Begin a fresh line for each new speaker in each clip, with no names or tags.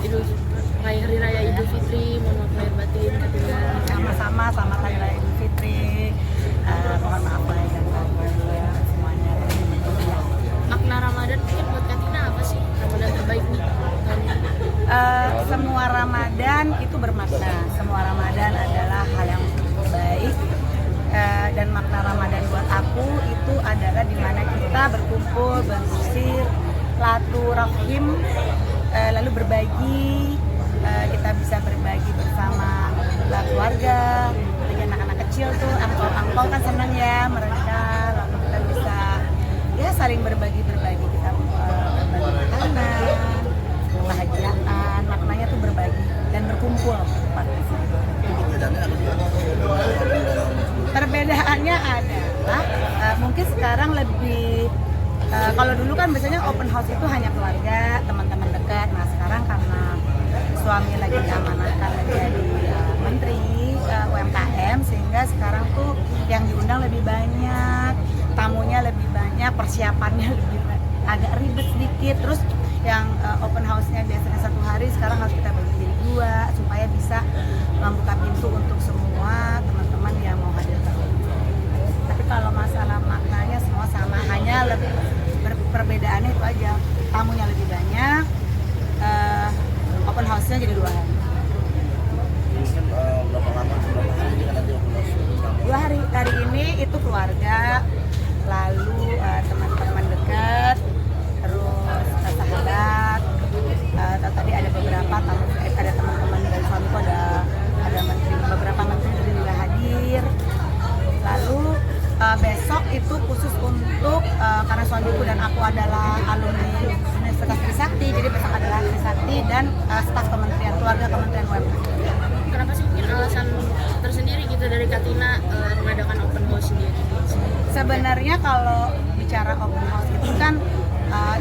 Idul Hari Raya Idul Fitri, mohon maaf lahir batin Katina.
Sama-sama, selamat Hari Raya Idul Fitri. Mohon maaf lahir dan batin semuanya.
Makna Ramadan mungkin buat Katina apa sih? Ramadan terbaik nih.
Semua Ramadan itu bermakna. Semua Ramadan adalah hal yang baik. Dan makna Ramadan buat aku itu adalah dimana kita berkumpul, bersir, silaturahim, lalu berbagi. Kita bisa berbagi bersama keluarga, bagi anak-anak kecil tuh, angpau kan senang ya mereka, lalu kita bisa ya saling berbagi kita berbagi makanan, kebahagiaan, maknanya tuh berbagi dan berkumpul. Perbedaannya adalah mungkin sekarang lebih kalau dulu kan biasanya open house itu hanya keluarga, teman-teman dekat. Nah sekarang karena suami lagi diamanahkan menjadi menteri UMKM, sehingga sekarang tuh yang diundang lebih banyak, tamunya lebih banyak, persiapannya lebih agak ribet sedikit. Terus yang open house-nya biasanya 1 hari, sekarang harus kita bagi jadi 2 supaya bisa membuka pintu untuk semua teman-teman yang mau hadir ke sini. Tapi kalau masalah maknanya semua sama, hanya lebih perbedaannya itu aja, tamunya lebih banyak, open house-nya jadi 2 hari.
Mungkin berapa lama, berapa hari ini kan nanti open house?
2 hari, hari ini itu keluarga, lalu teman-teman dekat, terus sahabat, tadi ada beberapa tamu, ada teman-teman dari suamiku, ada menteri, beberapa menteri juga hadir. Lalu besok itu khusus untuk karena suamiku dan aku adalah alumni Universitas Trisakti, jadi besok adalah Trisakti dan staf kementerian, keluarga Kementerian UMKM.
Kenapa sih mungkin alasan tersendiri gitu dari Katina mengadakan open house sendiri?
Sebenarnya kalau bicara open house itu kan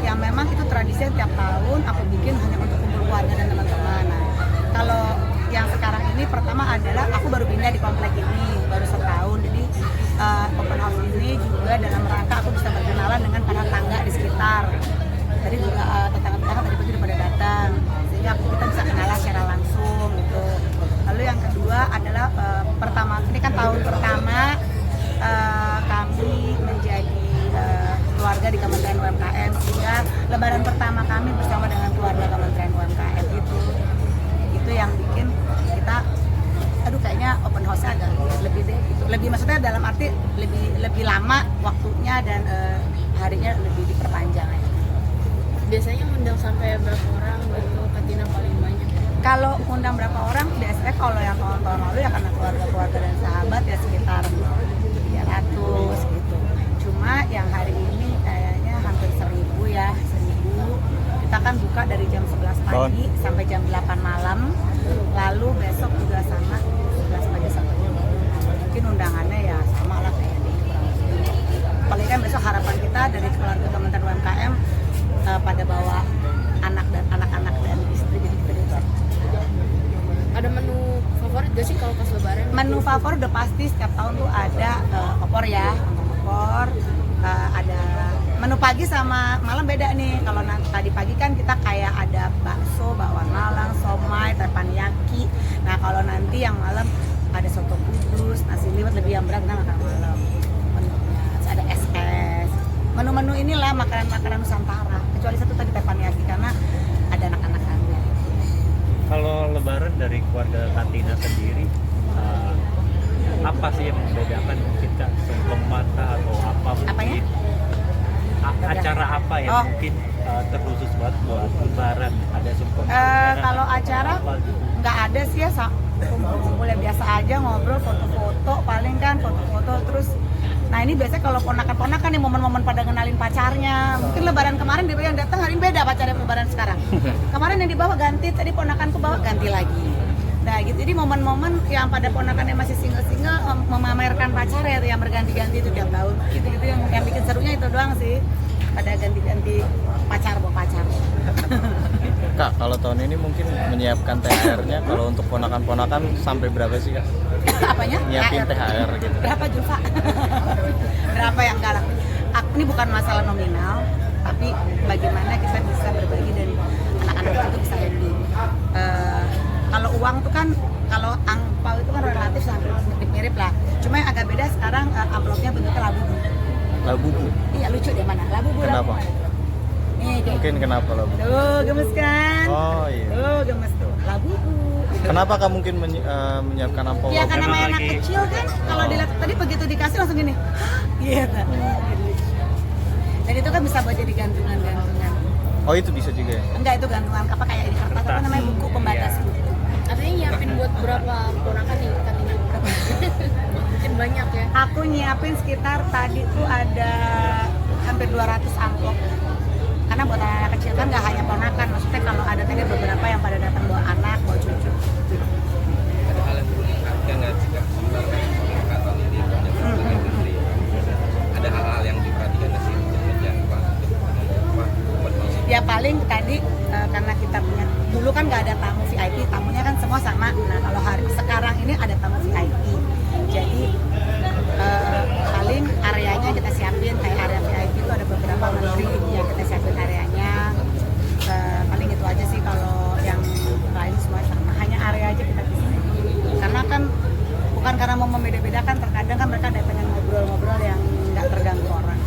yang memang itu tradisi tiap tahun aku bikin hanya untuk kumpul keluarga dan teman-teman. Nah, kalau yang sekarang ini pertama adalah aku baru pindah di komplek ini baru setahun, jadi open house ini juga dalam rangka aku bisa berkenalan dengan para tangga di sekitar. Tadi juga tetangga-tetangga tadi pagi udah pada datang, sehingga kita bisa kenalan secara langsung gitu. Lalu yang kedua adalah pertama ini kan tahun pertama kami menjadi keluarga di Kementerian UMKM, sehingga lebaran pertama kami bersama dengan keluarga Kementerian UMKM itu yang bikin kita kayaknya open house-nya agak lebih deh gitu. Lebih maksudnya dalam arti lebih lama waktunya dan harinya lebih diperpanjang aja.
Biasanya undang sampai berapa orang gitu Katina paling banyak?
Kalau undang berapa orang biasanya kalau yang tahun-tahun lalu ya karena keluarga dan sahabat ya sekitar 300 gitu. Cuma yang hari ini kayaknya hampir 1.000 ya, 1.000. Kita kan buka dari jam 11 pagi sampai jam 8 malam. Lalu besok juga sama 11 pagi sampai jam 8. Mungkin undangannya ya sama lah kayak di paling kan besok harapan kita dari keluarga Kementerian UMKM pada bawa anak-anak dan istri, jadi kita bisa.
Ada menu favorit gak sih kalau pas lebaran?
Menu favorit udah pasti setiap tahun tuh ada opor ya, opor, ada menu pagi sama malam beda nih. Kalau tadi pagi kan kita kayak ada bakso, bakwan Malang, somai, teppanyaki. Nah kalau nanti yang malam ada soto kudus, nasi liwet, lebih yang berat kita makan malam. Menunya ada es. Menu-menu inilah makanan-makanan Nusantara. Kecuali satu tadi teppanyaki karena ada anak-anakannya.
Kalau lebaran dari keluarga Katina sendiri, apa sih yang membedakan mungkin Kak? Sungkeman atau apa mungkin?
Apanya?
Acara apa yang mungkin terkhusus buat lebaran? Ada sungkeman?
Kalau acara nggak ada sih ya, kumpul ya biasa aja, ngobrol, foto-foto paling kan, foto-foto terus. Nah ini biasanya kalau ponakan-ponakan nih momen-momen pada kenalin pacarnya. Mungkin lebaran kemarin dia yang datang hari ini beda pacarnya lebaran sekarang. Kemarin yang dibawa ganti, tadi ponakanku bawa ganti lagi. Nah gitu, jadi momen-momen yang pada ponakannya masih single-single memamerkan pacarnya yang berganti-ganti itu tiap tahun. Gitu-gitu yang bikin serunya itu doang sih. Ada ganti-ganti pacar bawa pacar.
Kak, kalau tahun ini mungkin menyiapkan THR-nya kalau untuk ponakan-ponakan sampai berapa sih Kak?
Apanya?
Nyiapin THR gitu.
Berapa Julfa? Berapa yang galak? Ini bukan masalah nominal, tapi bagaimana kita bisa berbagi dan anak-anak itu bisa happy.
Mungkin kenapa labu?
Tuh, gemes kan?
Oh iya.
Tuh, gemes tuh. Labu.
Kenapa Kak mungkin menyiapkan amplop
Ya
labu?
karena
Memang
main anak
lagi-
kecil kan, kalau dilihat tadi begitu dikasih langsung gini, gitu. Dan itu kan bisa buat jadi gantungan-gantungan.
Oh itu bisa juga ya?
Enggak, itu gantungan apa kayak di kertas apa namanya, buku pembatas
Iya.
buku.
Artinya nyiapin buat berapa ponakan nih Katina? Mungkin banyak ya.
Aku nyiapin sekitar tadi tuh ada hampir 200 amplop. Karena buat anak kecil kan nggak hanya ponakan, maksudnya kalau ada tadi beberapa yang pada datang bawa anak, bawa cucu.
Ada hal yang perlu diperhatikan nggak jika sebenarnya pengangkatan ini banyak sebagai menteri? Ada hal-hal yang diperhatikan nggak sih jangan
Ya paling tadi karena kita punya dulu kan nggak ada tamu VIP, tamunya kan semua sama. Nah kalau hari sekarang ini ada tamu VIP, jadi paling areanya kita siapin kayak area VIP itu ada beberapa menteri yang kita siapin areanya. Paling itu aja sih, kalau yang lain semua sama, hanya area aja kita pisahin. Karena kan bukan karena mau membeda-bedakan, terkadang kan mereka ada pengen ngobrol-ngobrol yang nggak terganggu orang.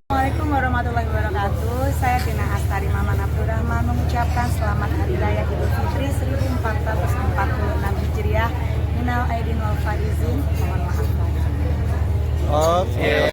Assalamualaikum warahmatullahi wabarakatuh. Saya Tina Astari Maman Abdurrahman mengucapkan selamat Hari Raya Idul Fitri 1446 Hijriah. Minal aidin wal faizin. Mohon maaf.
Oke.